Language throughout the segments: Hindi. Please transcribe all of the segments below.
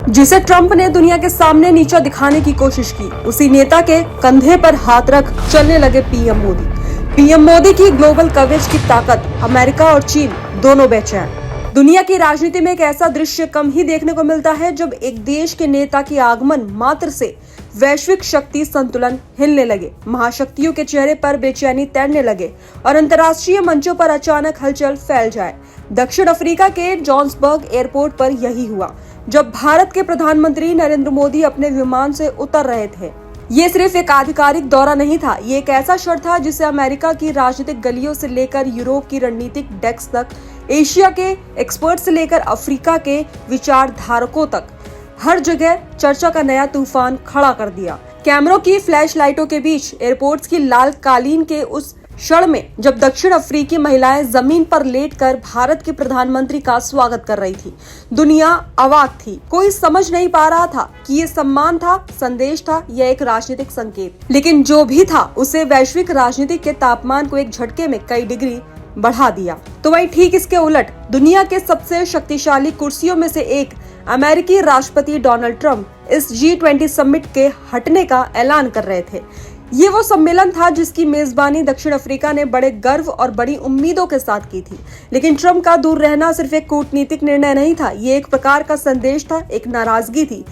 जिसे ट्रंप ने दुनिया के सामने नीचा दिखाने की कोशिश की, उसी नेता के कंधे पर हाथ रख चलने लगे पीएम मोदी। पीएम मोदी की ग्लोबल कवरेज की ताकत अमेरिका और चीन दोनों बेचैन। दुनिया की राजनीति में एक ऐसा दृश्य कम ही देखने को मिलता है जब एक देश के नेता के आगमन मात्र से वैश्विक शक्ति संतुलन हिलने लगे, महाशक्तियों के चेहरे पर बेचैनी तैरने लगे और अंतर्राष्ट्रीय मंचों पर अचानक हलचल फैल जाए। दक्षिण अफ्रीका के जोहान्सबर्ग एयरपोर्ट पर यही हुआ जब भारत के प्रधानमंत्री नरेंद्र मोदी अपने विमान से उतर रहे थे। ये सिर्फ एक आधिकारिक दौरा नहीं था, ये एक ऐसा क्षण था जिसे अमेरिका की राजनीतिक गलियों से लेकर यूरोप की रणनीतिक डेस्क तक, एशिया के एक्सपर्ट से लेकर अफ्रीका के विचारधारकों तक हर जगह चर्चा का नया तूफान खड़ा कर दिया। कैमरों की फ्लैश लाइटों के बीच एयरपोर्ट्स की लाल कालीन के उस क्षण में जब दक्षिण अफ्रीकी महिलाएं जमीन पर लेटकर भारत के प्रधानमंत्री का स्वागत कर रही थी, दुनिया अवाक थी। कोई समझ नहीं पा रहा था कि ये सम्मान था, संदेश था या एक राजनीतिक संकेत। लेकिन जो भी था, उसे वैश्विक राजनीति के तापमान को एक झटके में कई डिग्री बढ़ा दिया। तो वहीं ठीक इसके उलट दुनिया के सबसे शक्तिशाली कुर्सियों में से एक अमेरिकी राष्ट्रपति डोनाल्ड ट्रंप इस G20 समिट के हटने का ऐलान कर रहे थे। ये वो सम्मेलन था जिसकी मेजबानी दक्षिण अफ्रीका ने बड़े गर्व और बड़ी उम्मीदों के साथ की थी। लेकिन ट्रंप का दूर रहना सिर्फ एक कूटनीतिक निर्णय नहीं था, ये एक प्रकार का संदेश था, एक नाराजगी थी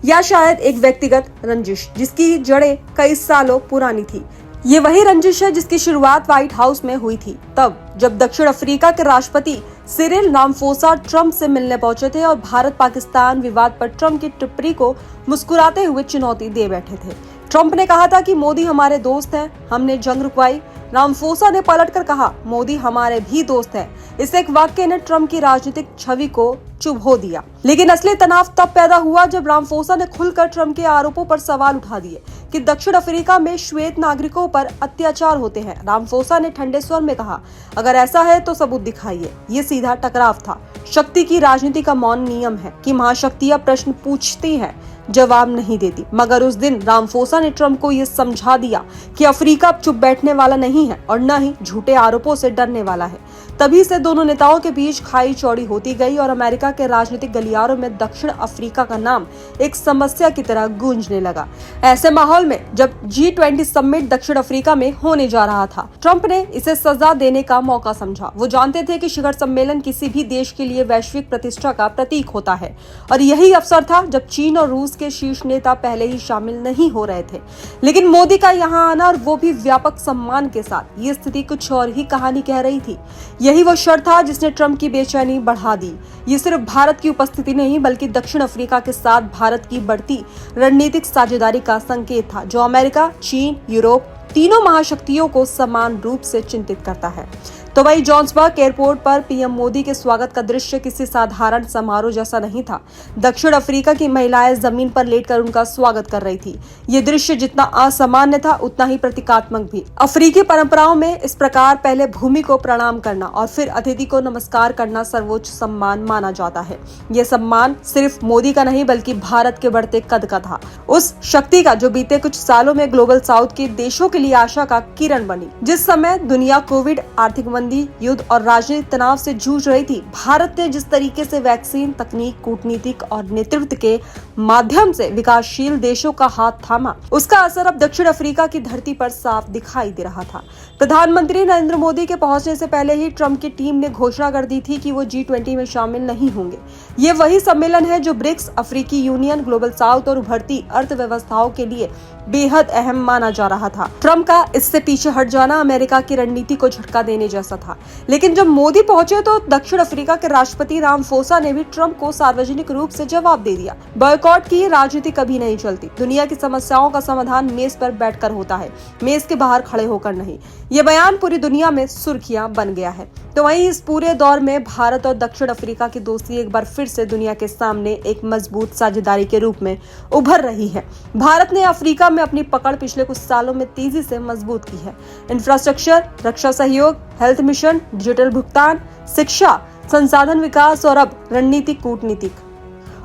या शायद एक व्यक्तिगत रंजिश जिसकी जड़ें कई सालों पुरानी थी। ये वही रंजिश है जिसकी शुरुआत व्हाइट हाउस में हुई थी, तब जब दक्षिण अफ्रीका के राष्ट्रपति सिरिल रामाफोसा ट्रंप से मिलने पहुंचे थे और भारत पाकिस्तान विवाद पर ट्रंप की टिप्पणी को मुस्कुराते हुए चुनौती दे बैठे थे। ट्रंप ने कहा था कि मोदी हमारे दोस्त हैं, हमने जंग रुकवाई। रामाफोसा ने पलटकर कहा, मोदी हमारे भी दोस्त हैं। इस एक वाक्य ने ट्रंप की राजनीतिक छवि को चुभो दिया। लेकिन असली तनाव तब पैदा हुआ जब रामाफोसा ने खुलकर ट्रंप के आरोपों पर सवाल उठा दिए कि दक्षिण अफ्रीका में श्वेत नागरिकों पर अत्याचार होते हैं। रामाफोसा ने ठंडे स्वर में कहा, अगर ऐसा है तो सबूत दिखाइए। ये सीधा टकराव था। शक्ति की राजनीति का मौन नियम है कि महाशक्तियां प्रश्न पूछती हैं, जवाब नहीं देती। मगर उस दिन रामाफोसा ने ट्रंप को यह समझा दिया कि अफ्रीका चुप बैठने वाला नहीं है और न ही झूठे आरोपों से डरने वाला है। तभी से दोनों नेताओं के बीच खाई चौड़ी होती गई और अमेरिका के राजनीतिक गलियारों में दक्षिण अफ्रीका का नाम एक समस्या की तरह गूंजने लगा। ऐसे माहौल में जब G20 समिट दक्षिण अफ्रीका में होने जा रहा था, ट्रंप ने इसे सजा देने का मौका समझा। वो जानते थे कि शिखर सम्मेलन किसी भी देश के लिए वैश्विक प्रतिष्ठा का प्रतीक होता है और यही अवसर था जब चीन और रूस के शीर्ष नेता पहले ही शामिल नहीं हो रहे थे। लेकिन मोदी का यहाँ आना और वो भी व्यापक सम्मान के साथ, ये स्थिति कुछ और ही कहानी कह रही थी। यही वो शर्त था जिसने ट्रंप की बेचैनी बढ़ा दी। ये सिर्फ भारत की उपस्थिति नहीं बल्कि दक्षिण अफ्रीका के साथ भारत की बढ़ती रणनीतिक साझेदारी का संकेत था, जो अमेरिका, चीन, यूरोप तीनों महाशक्तियों को समान रूप से चिंतित करता है। तो वही जोहान्सबर्ग एयरपोर्ट पर पीएम मोदी के स्वागत का दृश्य किसी साधारण समारोह जैसा नहीं था। दक्षिण अफ्रीका की महिलाएं जमीन पर लेटकर उनका स्वागत कर रही थी। ये दृश्य जितना असामान्य था उतना ही प्रतीकात्मक भी। अफ्रीकी परंपराओं में इस प्रकार पहले भूमि को प्रणाम करना और फिर अतिथि को नमस्कार करना सर्वोच्च सम्मान माना जाता है। ये सम्मान सिर्फ मोदी का नहीं बल्कि भारत के बढ़ते कद का था, उस शक्ति का जो बीते कुछ सालों में ग्लोबल साउथ के देशों के लिए आशा का किरण बनी। जिस समय दुनिया कोविड, आर्थिक मंदी, युद्ध और राजनीतिक तनाव से जूझ रही थी, भारत ने जिस तरीके से वैक्सीन, तकनीक, कूटनीतिक और नेतृत्व के माध्यम से विकासशील देशों का हाथ थामा, उसका असर अब दक्षिण अफ्रीका की धरती पर साफ दिखाई दे रहा था। प्रधानमंत्री नरेंद्र मोदी के पहुंचने से पहले ही ट्रंप की टीम ने घोषणा कर दी थी कि वो G20 में शामिल नहीं होंगे। ये वही सम्मेलन है जो ब्रिक्स, अफ्रीकी यूनियन, ग्लोबल साउथ और उभरती अर्थव्यवस्थाओं के लिए बेहद अहम माना जा रहा था। ट्रंप का इससे पीछे हट जाना अमेरिका की रणनीति को झटका देने जैसा था। लेकिन जब मोदी पहुंचे तो दक्षिण अफ्रीका के राष्ट्रपति रामाफोसा ने भी ट्रंप को सार्वजनिक रूप से जवाब दे दिया। बॉयकॉट की राजनीति कभी नहीं चलती। दुनिया की समस्याओं का समाधान मेज पर बैठकर होता है, मेज के बाहर खड़े होकर नहीं। ये बयान पूरी दुनिया में सुर्खियां बन गया है। तो वहीं इस पूरे दौर में भारत और दक्षिण अफ्रीका की दोस्ती एक बार फिर से दुनिया के सामने एक मजबूत साझेदारी के रूप में उभर रही है। भारत ने अफ्रीका में अपनी पकड़ पिछले कुछ सालों में तेजी से मजबूत की है। इंफ्रास्ट्रक्चर, रक्षा सहयोग, हेल्थ मिशन, डिजिटल भुगतान, शिक्षा, संसाधन विकास और अब रणनीतिक कूटनीतिक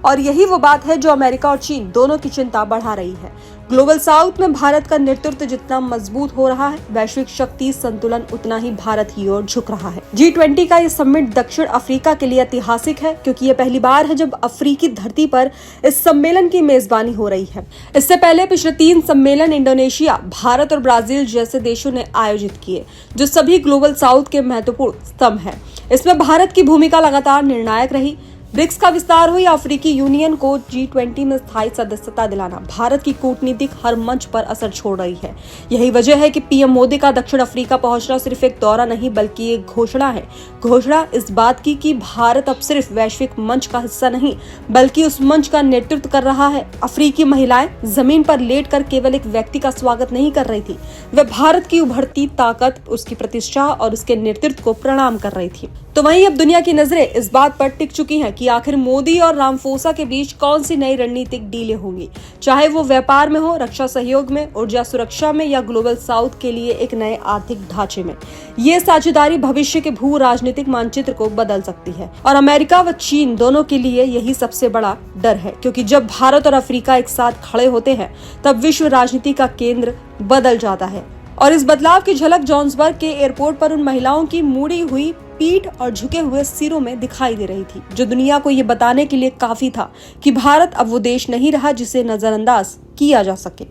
और यही वो बात है जो अमेरिका और चीन दोनों की चिंता बढ़ा रही है। ग्लोबल साउथ में भारत का नेतृत्व जितना मजबूत हो रहा है, वैश्विक शक्ति संतुलन उतना ही भारत की ओर झुक रहा है। G20 का ये समिट दक्षिण अफ्रीका के लिए ऐतिहासिक है, क्योंकि ये पहली बार है जब अफ्रीकी धरती पर इस सम्मेलन की मेजबानी हो रही है। इससे पहले पिछले 3 सम्मेलन इंडोनेशिया, भारत और ब्राजील जैसे देशों ने आयोजित किए, जो सभी ग्लोबल साउथ के महत्वपूर्ण स्तंभ है। इसमें भारत की भूमिका लगातार निर्णायक रही। ब्रिक्स का विस्तार हो या अफ्रीकी यूनियन को G20 में स्थायी सदस्यता दिलाना भारत की कूटनीतिक हर मंच पर असर छोड़ रही है। यही वजह है कि पीएम मोदी का दक्षिण अफ्रीका पहुंचना सिर्फ एक दौरा नहीं बल्कि एक घोषणा है। घोषणा इस बात की कि भारत अब सिर्फ वैश्विक मंच का हिस्सा नहीं बल्कि उस मंच का नेतृत्व कर रहा है। अफ्रीकी महिलाएं जमीन पर लेटकर केवल एक व्यक्ति का स्वागत नहीं कर रही थी, वे भारत की उभरती ताकत, उसकी प्रतिष्ठा और उसके नेतृत्व को प्रणाम कर रही थी। तो वहीं अब दुनिया की नजरें इस बात पर टिक चुकी हैं कि आखिर मोदी और रामफोसा के बीच कौन सी नई रणनीतिक डीलें होंगी, चाहे वो व्यापार में हो, रक्षा सहयोग में, ऊर्जा सुरक्षा में या ग्लोबल साउथ के लिए एक नए आर्थिक ढांचे में। ये साझेदारी भविष्य के भू राजनीतिक मानचित्र को बदल सकती है और अमेरिका व चीन दोनों के लिए यही सबसे बड़ा डर है, क्योंकि जब भारत और अफ्रीका एक साथ खड़े होते हैं तब विश्व राजनीति का केंद्र बदल जाता है। और इस बदलाव की झलक जोहान्सबर्ग के एयरपोर्ट पर उन महिलाओं की मुड़ी हुई पीठ और झुके हुए सिरों में दिखाई दे रही थी, जो दुनिया को ये बताने के लिए काफी था कि भारत अब वो देश नहीं रहा जिसे नजरअंदाज किया जा सके।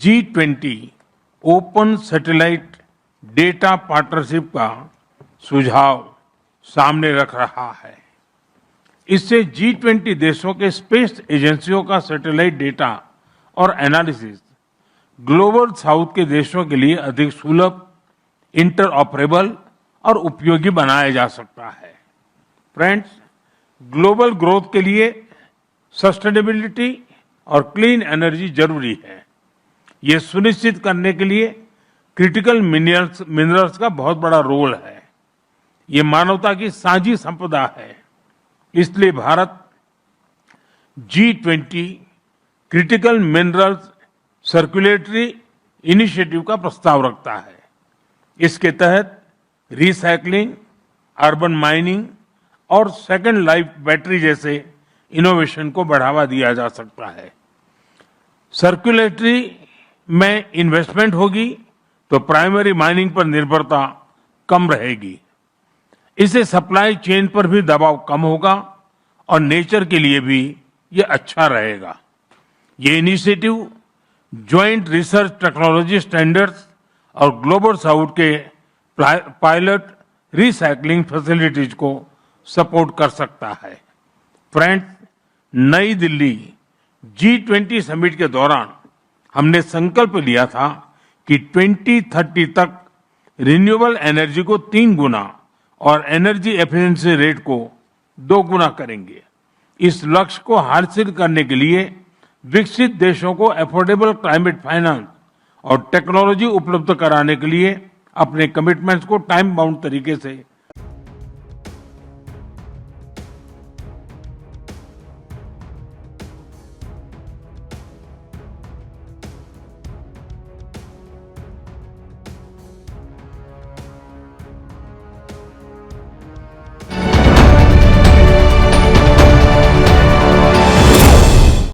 G20 open satellite data partnership का सुझाव सामने रख रहा है। इससे G20 देशों के स्पेस एजेंसियों का सैटेलाइट डेटा और एनालिसिस ग्लोबल साउथ के देशों के लिए अधिक सुलभ, इंटरऑपरेबल और उपयोगी बनाया जा सकता है। फ्रेंड्स, ग्लोबल ग्रोथ के लिए सस्टेनेबिलिटी और क्लीन एनर्जी जरूरी है। ये सुनिश्चित करने के लिए क्रिटिकल मिनरल्स का बहुत बड़ा रोल है। ये मानवता की साझी संपदा है। इसलिए Bharat G20 critical minerals circulatory initiative का प्रस्ताव रखता है। इसके तहत रिसाइकलिंग, अर्बन माइनिंग और सेकेंड लाइफ बैटरी जैसे इनोवेशन को बढ़ावा दिया जा सकता है। सर्कुलेटरी में इन्वेस्टमेंट होगी तो प्राइमरी माइनिंग पर निर्भरता कम रहेगी। इससे सप्लाई चेन पर भी दबाव कम होगा और नेचर के लिए भी ये अच्छा रहेगा। ये initiative joint research technology standards और ग्लोबल साउथ के पायलट रिसाइकलिंग फैसिलिटीज को सपोर्ट कर सकता है। फ्रेंड्स, नई दिल्ली G20 समिट के दौरान हमने संकल्प लिया था कि 2030 तक रिन्यूएबल एनर्जी को 3 गुना और एनर्जी एफिशिएंसी रेट को 2 गुना करेंगे। इस लक्ष्य को हासिल करने के लिए विकसित देशों को अफोर्डेबल क्लाइमेट फाइनेंस और टेक्नोलॉजी उपलब्ध कराने के लिए अपने कमिटमेंट्स को टाइम बाउंड तरीके से